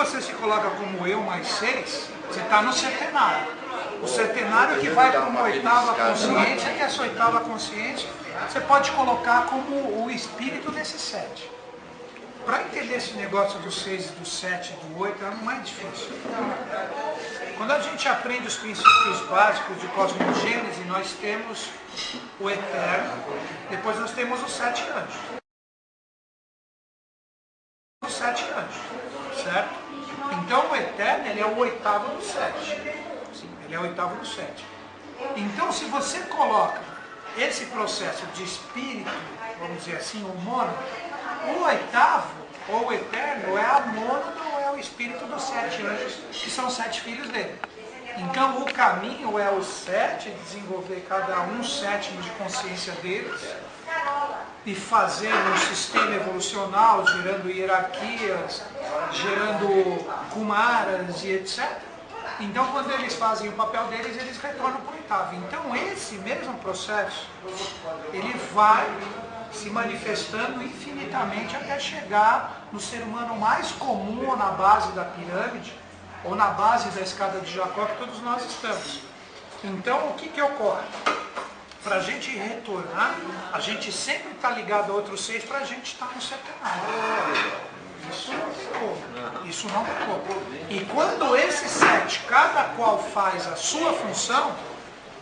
você se coloca como eu mais 6, você está no centenário. O centenário que vai para uma oitava consciência, e essa oitava consciência você pode colocar como o espírito desse 7. Para entender esse negócio do 6, do 7 e do 8 é mais difícil. Quando a gente aprende os princípios básicos de cosmogênese, nós temos o eterno, depois nós temos os 7 anjos. Os 7 anjos, certo? Então o eterno ele é o oitavo do 7. Sim, ele é o oitavo do 7. Então se você coloca esse processo de espírito, vamos dizer assim, o mono, o oitavo, ou o eterno, é a mônada ou é o espírito dos 7 anjos, que são 7 filhos dele. Então o caminho é os 7, desenvolver cada um 7 de consciência deles, e fazer um sistema evolucional, gerando hierarquias, gerando kumaras e etc. Então quando eles fazem o papel deles, eles retornam para o oitavo. Então esse mesmo processo, ele vai se manifestando infinitamente até chegar no ser humano mais comum, ou na base da pirâmide, ou na base da escada de Jacó, que todos nós estamos. Então, o que ocorre? Para a gente retornar, a gente sempre está ligado a outros 6 para a gente estar no centenário. Isso não tem como. Isso não tem como. E quando esses 7, cada qual faz a sua função,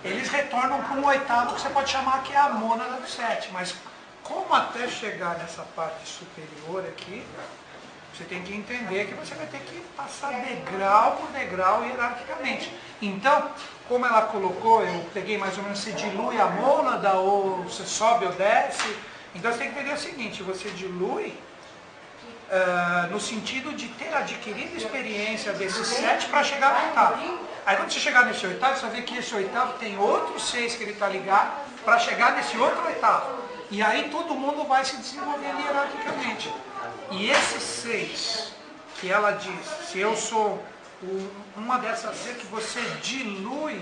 eles retornam para um oitavo que você pode chamar que é a mônada do 7. Mas como até chegar nessa parte superior aqui, você tem que entender que você vai ter que passar degrau por degrau hierarquicamente. Então, como ela colocou, eu peguei mais ou menos, você dilui a mônada ou você sobe ou desce. Então você tem que entender o seguinte, você dilui no sentido de ter adquirido experiência desses 7 para chegar no oitavo. Aí quando você chegar nesse oitavo, você vai ver que esse oitavo tem outros 6 que ele está ligado para chegar nesse outro oitavo. E aí todo mundo vai se desenvolvendo hierarquicamente. E esses 6, que ela diz, se eu sou uma dessas 6, que você dilui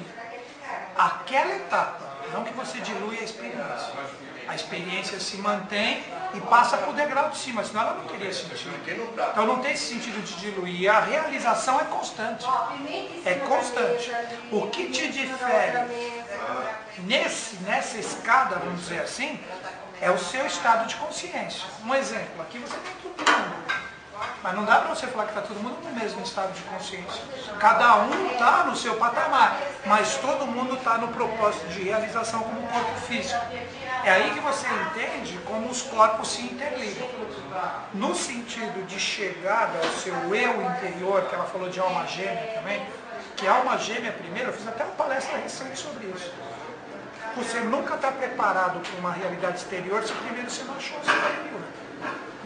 aquela etapa, não que você dilui a experiência. A experiência se mantém e passa para o degrau de cima, senão ela não teria sentido. Então não tem esse sentido de diluir. A realização é constante. É constante. O que te difere nessa escada, vamos dizer assim, é o seu estado de consciência. Um exemplo, aqui você tem todo mundo. Mas não dá para você falar que está todo mundo no mesmo estado de consciência. Cada um está no seu patamar, mas todo mundo está no propósito de realização como corpo físico. É aí que você entende como os corpos se interligam. No sentido de chegada ao seu eu interior, que ela falou de alma gêmea também, que alma gêmea primeiro, eu fiz até uma palestra recente sobre isso. Você nunca está preparado para uma realidade exterior se primeiro você não achou o seu interior.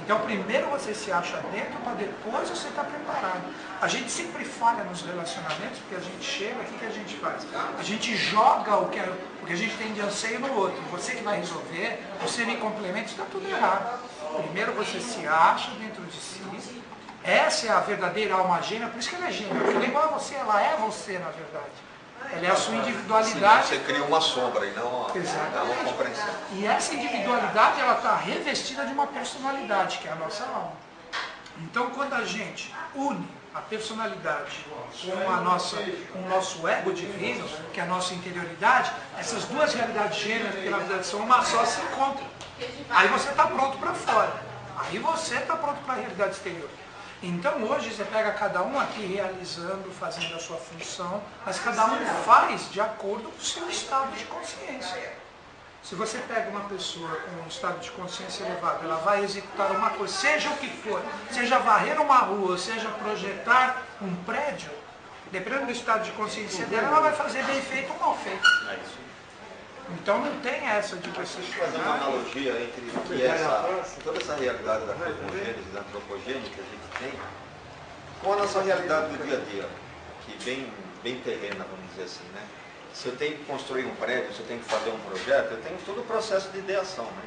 Então primeiro você se acha dentro para depois você estar preparado. A gente sempre falha nos relacionamentos porque a gente chega, o que a gente faz? A gente joga o que a gente tem de anseio no outro. Você que vai resolver, você me complementa, isso está tudo errado. Primeiro você se acha dentro de si. Essa é a verdadeira alma gêmea, por isso que ela é gêmea. Porque ela é igual a você, ela é você na verdade. Ela é a sua individualidade. Sim, você cria uma sombra e não uma compreensão. E essa individualidade ela está revestida de uma personalidade, que é a nossa alma. Então quando a gente une a personalidade com o nosso ego divino, que é a nossa interioridade, essas duas realidades gêmeas, que na verdade são uma só, se encontram. Aí você está pronto para fora. Aí você está pronto para a realidade exterior. Então hoje você pega cada um aqui realizando, fazendo a sua função, mas cada um faz de acordo com o seu estado de consciência. Se você pega uma pessoa com um estado de consciência elevado, ela vai executar uma coisa, seja o que for, seja varrer uma rua, seja projetar um prédio, dependendo do estado de consciência dela, ela vai fazer bem feito ou mal feito. Então não tem essa de você fazer uma analogia entre o que é toda essa realidade da cosmogênese, da antropogênese que a gente tem, com a nossa realidade do dia a dia, que bem terrena, vamos dizer assim, né? Se eu tenho que construir um prédio, se eu tenho que fazer um projeto, eu tenho todo o processo de ideação, né?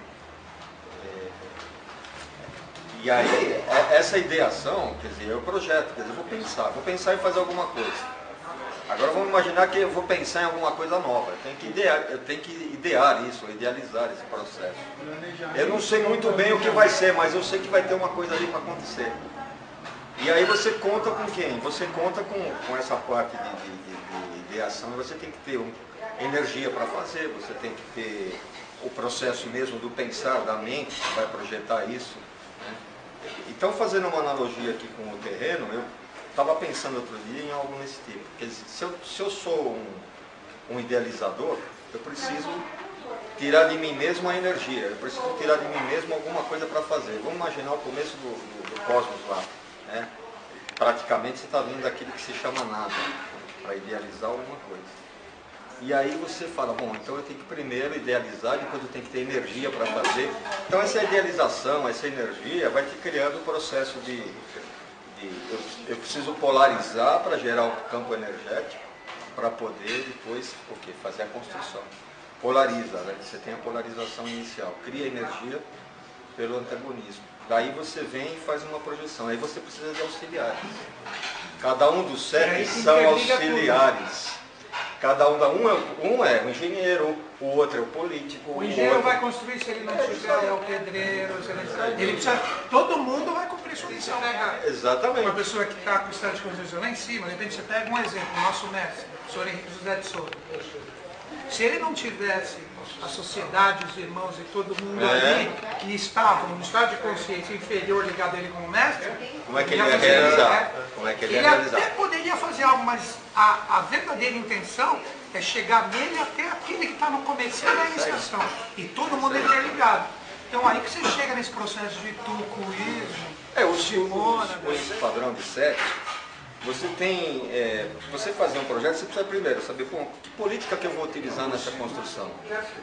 E aí, essa ideação, quer dizer, é o projeto, quer dizer, eu vou pensar em fazer alguma coisa. Agora vamos imaginar que eu vou pensar em alguma coisa nova. Eu tenho que idear isso, idealizar esse processo. Eu não sei muito bem o que vai ser, mas eu sei que vai ter uma coisa ali para acontecer. E aí você conta com quem? Você conta com essa parte de ideação, você tem que ter energia para fazer, você tem que ter o processo mesmo do pensar, da mente, que vai projetar isso. Né? Então, fazendo uma analogia aqui com o terreno, eu estava pensando outro dia em algo nesse tipo. Quer dizer, se eu sou um idealizador, eu preciso tirar de mim mesmo a energia, eu preciso tirar de mim mesmo alguma coisa para fazer. Vamos imaginar o começo do cosmos lá. Né? Praticamente você está vindo daquilo que se chama nada, para idealizar alguma coisa. E aí você fala, bom, então eu tenho que primeiro idealizar, depois eu tenho que ter energia para fazer. Então essa idealização, essa energia vai te criando o processo eu preciso polarizar para gerar o campo energético, para poder depois fazer a construção. Polariza, né? Você tem a polarização inicial, cria energia pelo antagonismo. Daí você vem e faz uma projeção, aí você precisa de auxiliares. Cada um dos 7 são auxiliares. Cada um é o engenheiro, o outro é o político. O engenheiro vai construir, se ele não tiver, é o pedreiro. Ele precisa, todo mundo vai cumprir sua missão, né, cara? Exatamente. Uma pessoa que está com o estado de consciência lá em cima, de repente você pega um exemplo, o nosso mestre, o professor Henrique José de Souza. Se ele não tivesse a sociedade, os irmãos e todo mundo ali que estavam no estado de consciência inferior ligado a ele como mestre, como é que ele ia realizar? Ele até poderia fazer algo, mas a verdadeira intenção é chegar nele até aquele que está no começo da iniciação. E todo mundo é interligado. Então aí que você chega nesse processo de tucuísmo, o padrão de 7. Você tem, você fazer um projeto, você precisa primeiro saber, que política que eu vou utilizar nessa construção,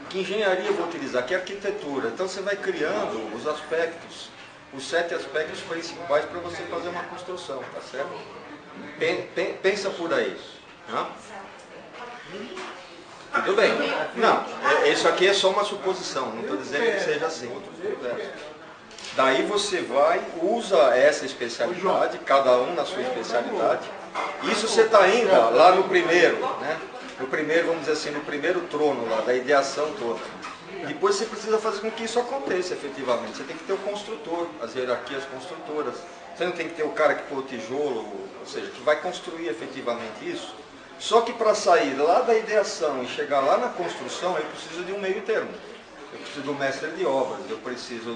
que engenharia eu vou utilizar, que arquitetura. Então você vai criando os aspectos, os 7 aspectos principais para você fazer uma construção, tá certo? Pensa por aí. Né? Tudo bem. Não, isso aqui é só uma suposição, não estou dizendo que seja assim. Daí você vai, usa essa especialidade, cada um na sua especialidade. Isso você está indo lá no primeiro, né? No primeiro, vamos dizer assim, no primeiro trono lá, da ideação toda. Depois você precisa fazer com que isso aconteça efetivamente. Você tem que ter o construtor, as hierarquias construtoras. Você não tem que ter o cara que pôr o tijolo, ou seja, que vai construir efetivamente isso. Só que para sair lá da ideação e chegar lá na construção, eu preciso de um meio termo. Eu preciso do mestre de obras, eu preciso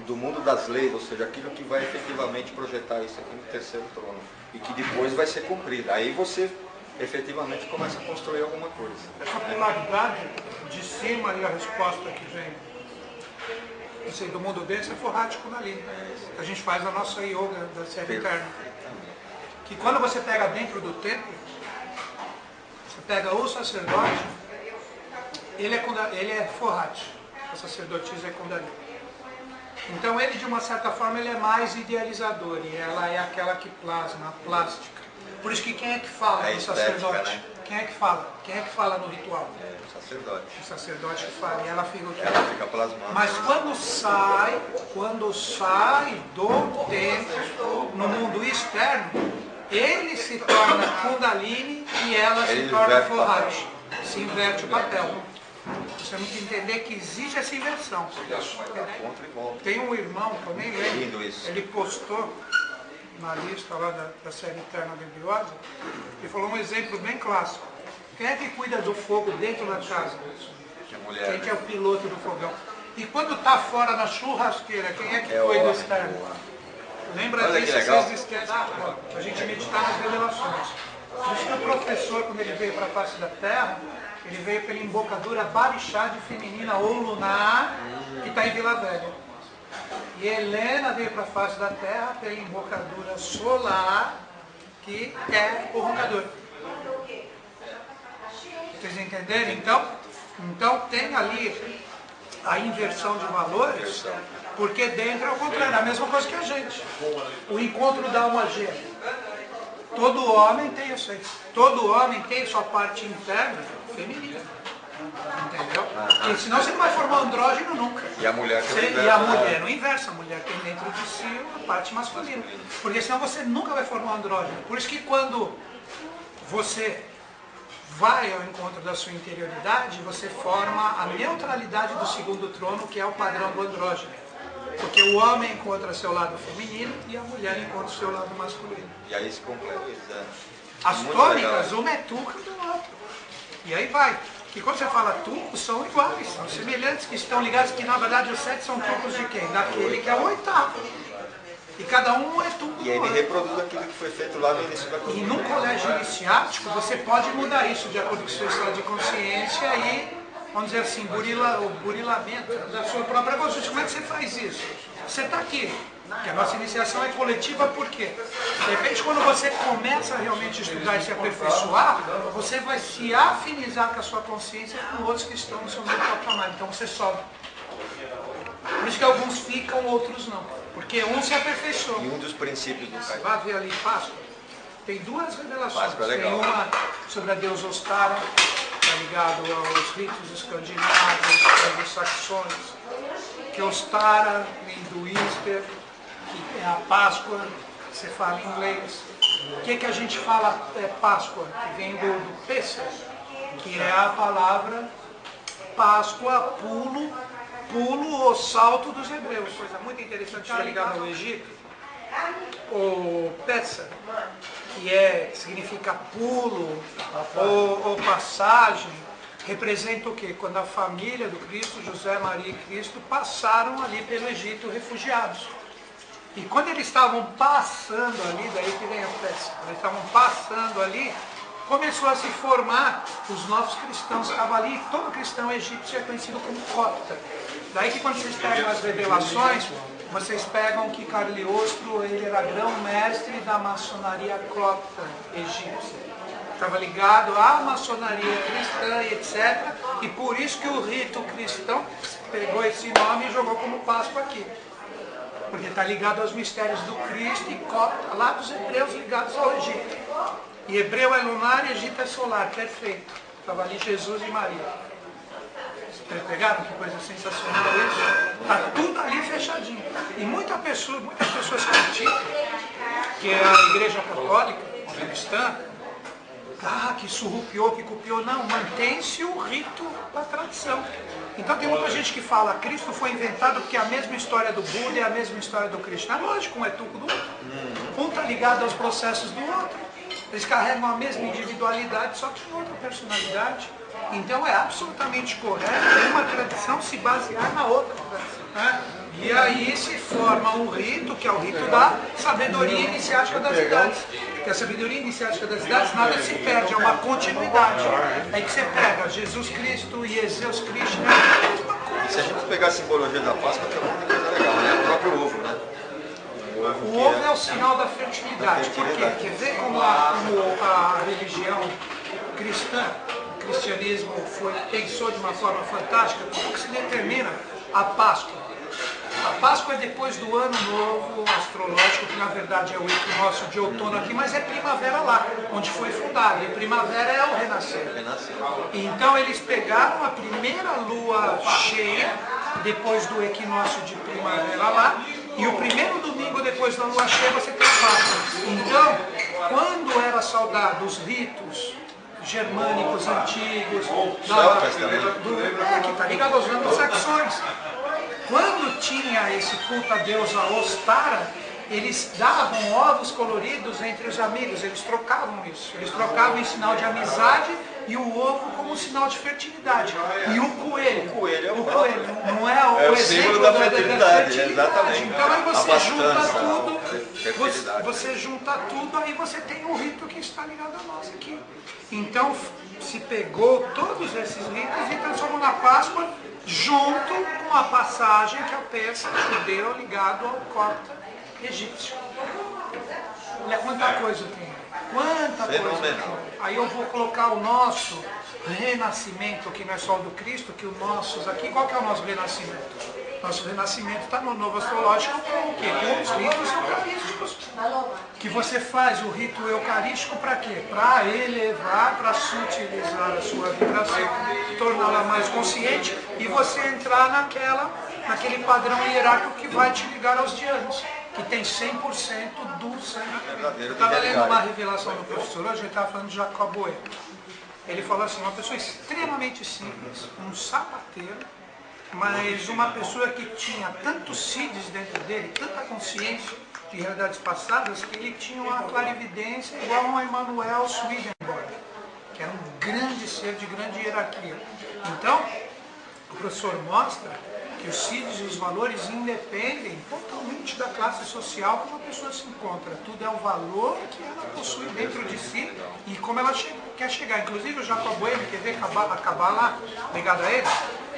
do mundo das leis, ou seja, aquilo que vai efetivamente projetar isso aqui no terceiro trono. E que depois vai ser cumprido. Aí você efetivamente começa a construir alguma coisa. Essa polaridade de cima e a resposta que vem do mundo desse é Forrati Kundalini. A gente faz a nossa yoga da série interna. Que quando você pega dentro do templo, você pega o sacerdote, ele é Forrati, a sacerdotisa é Kundalini. Então ele, de uma certa forma, ele é mais idealizador, e ela é aquela que plasma, a plástica. Por isso que quem é que fala no sacerdote? Né? Quem é que fala? Quem é que fala no ritual? O sacerdote. O sacerdote que fala, e ela fica o quê? Ela fica plasmada. Mas quando sai do templo, no mundo externo, ele se torna Kundalini e ela se torna Forrati. Se inverte o papel. Você tem que entender que existe essa inversão. Tem um irmão, que eu nem lembro, ele postou na lista lá da série Interna da Biose, ele falou um exemplo bem clássico. Quem é que cuida do fogo dentro da casa? Quem que é o piloto do fogão? E quando está fora na churrasqueira, quem é que cuida do externo? Lembra disso, vocês esquecem? A gente meditar nas revelações. Por isso que o professor, quando ele veio para a face da Terra, ele veio pela embocadura Barixá de feminina ou lunar, que está em Vila Velha. E Helena veio para a face da Terra pela embocadura solar, que é o roncador. Vocês entenderam? Então tem ali a inversão de valores, porque dentro é o contrário, é a mesma coisa que a gente. O encontro da alma gêmea. Todo homem tem isso aí. Todo homem tem sua parte interna feminina. Entendeu? Porque senão você não vai formar andrógeno nunca. E a mulher tem E a mulher no inverso. A mulher tem dentro de si a parte masculina. Porque senão você nunca vai formar andrógeno. Por isso que quando você vai ao encontro da sua interioridade, você forma a neutralidade do segundo trono, que é o padrão do andrógeno. Porque o homem encontra seu lado feminino e a mulher encontra seu lado masculino. E aí se completa isso, As tônicas, uma é turca do outro. E aí vai. E quando você fala turcos, são iguais, são semelhantes, que estão ligados, que na verdade os 7 são turcos de quem? Daquele que é o oitavo. E cada um é turco do e ele outro. reproduz aquilo que foi feito lá no início da E comunidade. num colégio iniciático, você pode mudar isso de acordo com o seu estado de consciência e, vamos dizer assim, o burilamento da sua própria consciência. Como é que você faz isso? Você está aqui. Porque a nossa iniciação é coletiva, por quê? De repente, quando você começa a realmente estudar e se aperfeiçoar, você vai se afinizar com a sua consciência com outros que estão no seu mesmo patamar. Então você sobe. Por isso que alguns ficam, outros não. Porque um se aperfeiçoou. E um dos princípios do Kaizen. Vai ver ali Páscoa. Tem 2 revelações. Páscoa é legal. Tem uma sobre a deusa Ostara, tá ligado aos ritos escandinavos, anglo-saxões, que Ostara vem do Easter, que é a Páscoa, que você fala em inglês. O que a gente fala Páscoa? Que vem do Pesach, que é a palavra Páscoa, pulo ou salto dos hebreus. Coisa muito interessante, está ligado ao Egito. O Pesach, que significa pulo ou passagem, representa o quê? Quando a família do Cristo, José, Maria e Cristo, passaram ali pelo Egito refugiados. E quando eles estavam passando ali, daí que vem a festa, quando eles estavam passando ali, começou a se formar os novos cristãos que estavam ali, e todo cristão egípcio é conhecido como copta. Daí que quando vocês pegam as revelações, vocês pegam que Cagliostro, ele era grão-mestre da maçonaria copta egípcia. Estava ligado à maçonaria cristã e etc. E por isso que o rito cristão pegou esse nome e jogou como Páscoa aqui. Porque está ligado aos mistérios do Cristo e copta, lá dos hebreus ligados ao Egito. E hebreu é lunar e Egito é solar, perfeito. Estava ali Jesus e Maria. Vocês pegaram? Que coisa sensacional isso? Está tudo ali fechadinho. E muitas pessoas criticam que a igreja católica, cristã, que surrupiou, que copiou. Não, mantém-se o rito da tradição. Então tem muita gente que fala Cristo foi inventado porque é a mesma história do Buda é a mesma história do Krishna. Lógico, um é tudo do outro. Um está ligado aos processos do outro. Eles carregam a mesma individualidade, só que com outra personalidade. Então é absolutamente correto uma tradição se basear na outra. Né? E aí se forma um rito, que é o rito da sabedoria iniciática das idades. Porque a sabedoria iniciática das idades nada se perde, é uma continuidade. Aí que você pega Jesus Cristo e Zeus Krishna, é a mesma coisa. E se a gente pegar a simbologia da Páscoa, tem muita coisa legal, né? O próprio ovo, né? O ovo é o sinal da fertilidade. Por quê? Quer ver como a religião cristã, o cristianismo pensou de uma forma fantástica? Como que se determina a Páscoa? A Páscoa é depois do ano novo astrológico, que na verdade é o equinócio de outono aqui, mas é primavera lá, onde foi fundado. E primavera é o renascer. Então eles pegaram a primeira lua cheia, depois do equinócio de primavera lá, e o primeiro domingo depois da lua cheia você tem Páscoa. Então, quando era saudado os ritos germânicos antigos, que está ligado aos anglo-saxões, quando tinha esse culto a deusa Ostara, eles davam ovos coloridos entre os amigos, eles trocavam isso. Eles trocavam em sinal de amizade e o ovo como sinal de fertilidade. E o coelho, não é o símbolo exemplo da fertilidade, exatamente. Então aí você junta tudo, aí você tem um rito que está ligado a nós aqui. Então se pegou todos esses ritos e transformou na Páscoa junto com a passagem que é o Pesach judeu ligado ao copta egípcio. Olha quanta coisa tem. Quanta coisa tem. Aí eu vou colocar o nosso renascimento, que não é só o do Cristo, que o nossos aqui, qual que é o nosso renascimento? Nosso renascimento está no novo astrológico com o quê? Com os ritos eucarísticos. Que você faz o rito eucarístico para quê? Para elevar, para sutilizar a sua vibração, torná-la mais consciente e você entrar naquele padrão hierárquico que vai te ligar aos dianos, que tem 100% do sangue. Eu estava lendo uma revelação do professor hoje, ele estava falando de Jacob Boehme. Ele falou assim, uma pessoa extremamente simples, um sapateiro, mas uma pessoa que tinha tantos CIDs dentro dele, tanta consciência de realidades passadas, que ele tinha uma clarividência igual a Emanuel Swedenborg, que era um grande ser de grande hierarquia. Então, o professor mostra que os CIDs e os valores independem totalmente da classe social como a pessoa se encontra. Tudo é o valor que ela possui dentro de si e como ela quer chegar. Inclusive o Jacob Boehme, quer ver acabar lá, ligado a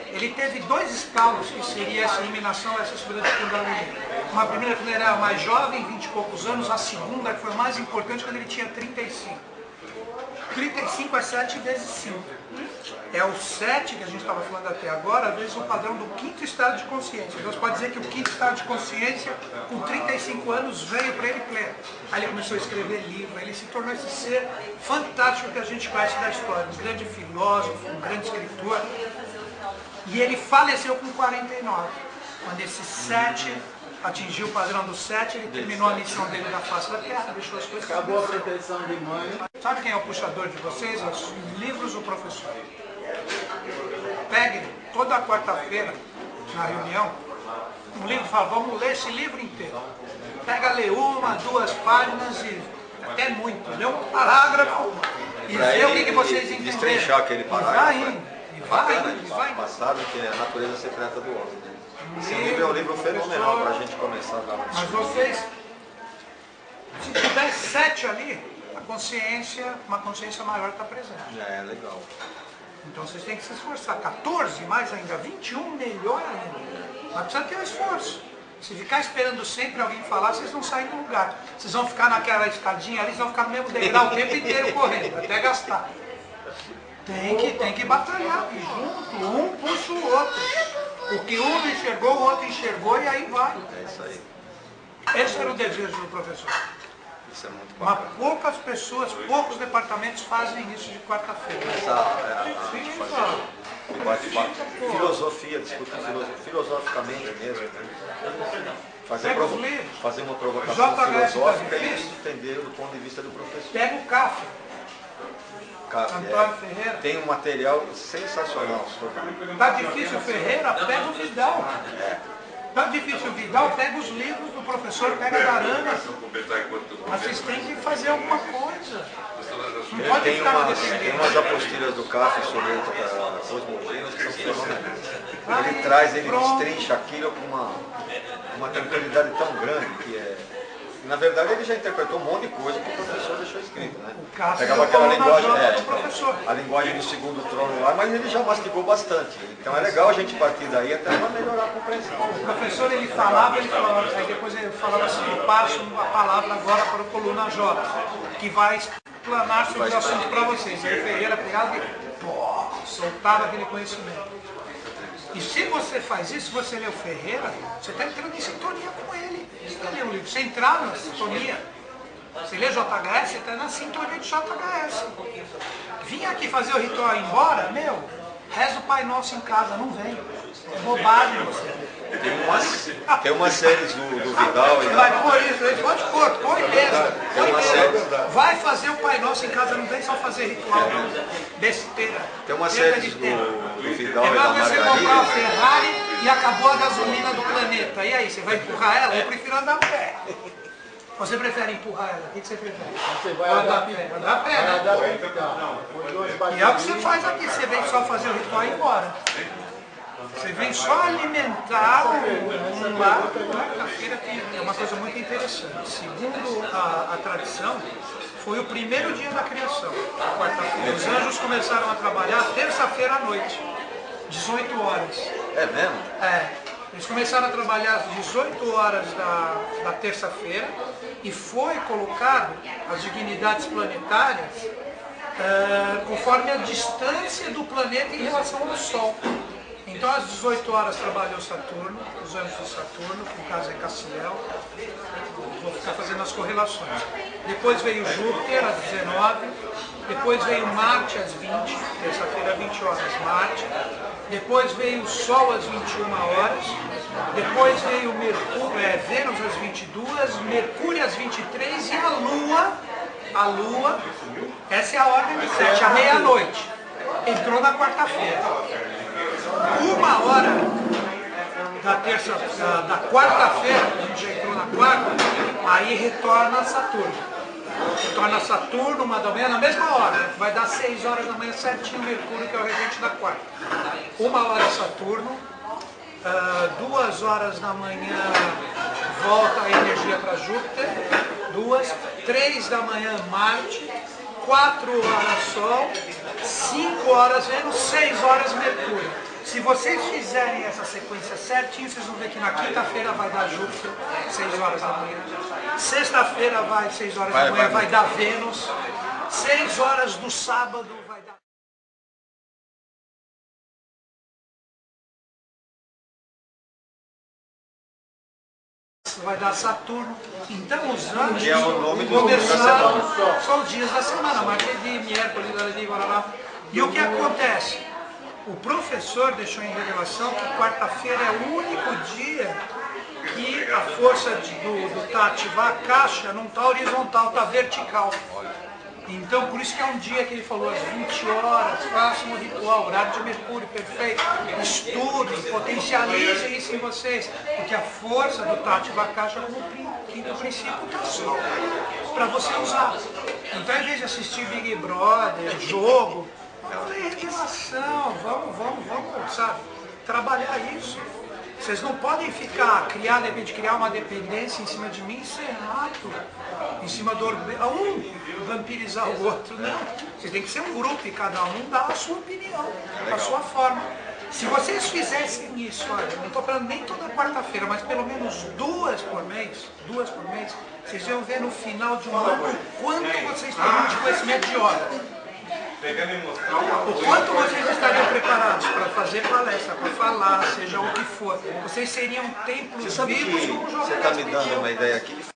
ele teve 2 estalos que seria essa iluminação, essa subida de Kundalini. Uma primeira, quando ele era mais jovem, 20 e poucos anos, a segunda, que foi mais importante, quando ele tinha 35. 35 é 7 vezes 5. É o 7 que a gente estava falando até agora, vezes o padrão do 5º estado de consciência. Então você pode dizer que o 5º estado de consciência, com 35 anos, veio para ele pleno. Aí ele começou a escrever livro, ele se tornou esse ser fantástico que a gente conhece da história. Um grande filósofo, um grande escritor. E ele faleceu com 49. Quando esse 7 atingiu o padrão do 7, ele terminou a missão dele na face da Terra, deixou as coisas... Acabou a proteção de mãe. Sabe quem é o puxador de vocês? Os livros do professor. Peguem toda quarta-feira, na reunião, um livro e fala, vamos ler esse livro inteiro. Pega, lê 1, 2 páginas e até muito. Lê um parágrafo e vê o que vocês entenderam. Destrinchar aquele parágrafo. E vai indo. E vai indo. Passado, que é a natureza secreta do homem. Esse livro é um livro fenomenal para a gente começar a dar uma... Mas vocês, se tiver 7 ali, uma consciência maior está presente. É, legal. Então vocês têm que se esforçar. 14, mais ainda, 21, melhor ainda. Mas precisa ter um esforço. Se ficar esperando sempre alguém falar, vocês não saem do lugar. Vocês vão ficar naquela escadinha ali, vocês vão ficar no mesmo degrau o tempo inteiro correndo, até gastar. Tem que batalhar junto, um puxa o outro. O que um não enxergou, o outro enxergou e aí vai. É isso aí. Esse era o desejo do professor. Isso é muito Mas bacana. poucas pessoas, poucos departamentos fazem isso de quarta-feira. Filosofia, discutir filosoficamente mesmo. Né? Fazer uma provocação filosófica e entender do ponto de vista do professor. Pega o CAF. Antônio Ferreira. Tem um material sensacional sobre. Tá difícil Ferreira, pega o Vidal. Tá difícil o Vidal, pega os livros do professor, pega a Darana. Mas vocês têm que fazer alguma coisa. Não pode Tem ficar umas apostilas do CAF sobre a cosmogênese que são fenomenais. Ele destrincha aquilo com uma tranquilidade tão grande que é. Na verdade, ele já interpretou um monte de coisa que o professor deixou escrito, né? Pegava aquela linguagem, a linguagem do segundo trono lá, mas ele já mastigou bastante. Então é legal a gente partir daí até para melhorar a compreensão. O professor, ele falava, aí depois ele falava assim, eu passo a palavra agora para o Coluna J, que vai explanar sobre o assunto para vocês. Aí Ferreira pegava e soltava aquele conhecimento. E se você faz isso, se você lê o Ferreira, você está entrando em sintonia com ele. Você está lendo o livro, você entrar na sintonia. Você lê JHS, você está na sintonia de JHS. Vim aqui fazer o ritual e ir embora, reza o Pai Nosso em casa, não vem. É bobagem você. Tem umas séries do Vidal e vai pôr isso, pode pôr, põe mesmo. Vai fazer o Pai Nosso em casa, não vem só fazer ritual, não. Besteira. Tem umas séries do Vidal e da Margarida. Você comprar uma Margarida. Ferrari e acabou a gasolina do planeta. E aí, você vai empurrar ela? Eu prefiro andar a pé. Você prefere empurrar ela? O que você prefere? Você vai andar a pé. Andar a pé, né? E é o que você faz aqui, você vem só fazer o ritual e ir embora. Você vem só alimentar um lado. Quarta-feira é uma coisa muito interessante. Segundo a tradição, foi o primeiro dia da criação, quarta-feira. Os anjos começaram a trabalhar terça-feira à noite, 18 horas. É mesmo? É. Eles começaram a trabalhar às 18 horas da terça-feira e foi colocado as dignidades planetárias conforme a distância do planeta em relação ao Sol. Então às 18 horas trabalhou Saturno, os anjos de Saturno, que no caso é Cassiel. Vou ficar fazendo as correlações. Depois veio Júpiter às 19, depois veio Marte às 20, terça-feira 20 horas Marte. Depois veio o Sol às 21 horas, depois veio Vênus às 22, Mercúrio às 23 e a Lua, essa é a ordem de 7, à meia-noite, entrou na quarta-feira. 1 hora da quarta-feira, a gente já entrou na quarta, aí retorna Saturno. Retorna Saturno, uma da manhã, na mesma hora, vai dar 6 horas da manhã certinho Mercúrio, que é o regente da quarta. 1 hora Saturno, 2 horas da manhã volta a energia para Júpiter, 3 da manhã Marte, 4 horas Sol, 5 horas Vênus, 6 horas Mercúrio. Se vocês fizerem essa sequência certinho, vocês vão ver que na quinta-feira vai dar Júpiter, 6 horas da manhã. Sexta-feira vai, 6 horas da manhã, vai dar Vênus. 6 horas do sábado vai dar... Vai dar Saturno. Então os anos começaram, são os dias da semana, martedì, miércoles, venerdì, barará. E o que acontece? O professor deixou em revelação que quarta-feira é o único dia que a força do Tati Vakasha não está horizontal, está vertical. Então, por isso que é um dia que ele falou às 20 horas, façam o ritual, horário de Mercúrio, perfeito. Estudem, potencializem isso em vocês, porque a força do Tati Vakasha, como quinto princípio, está assim, para você usar. Então, em vez de assistir Big Brother, jogo, revelação, vamos, sabe, trabalhar isso. Vocês não podem ficar, de repente, criar uma dependência em cima de mim, isso é errado. Em cima do vampirizar o outro, não. Vocês têm que ser um grupo e cada um dá a sua opinião, a sua forma. Se vocês fizessem isso, olha, não estou falando nem toda quarta-feira, mas pelo menos duas por mês, vocês iam ver no final de um ano quanto vocês teriam de conhecimento de hora. O quanto vocês estariam preparados para fazer palestra, para falar, seja o que for. Vocês seriam templos vivos como Você está me dando uma ideia aqui.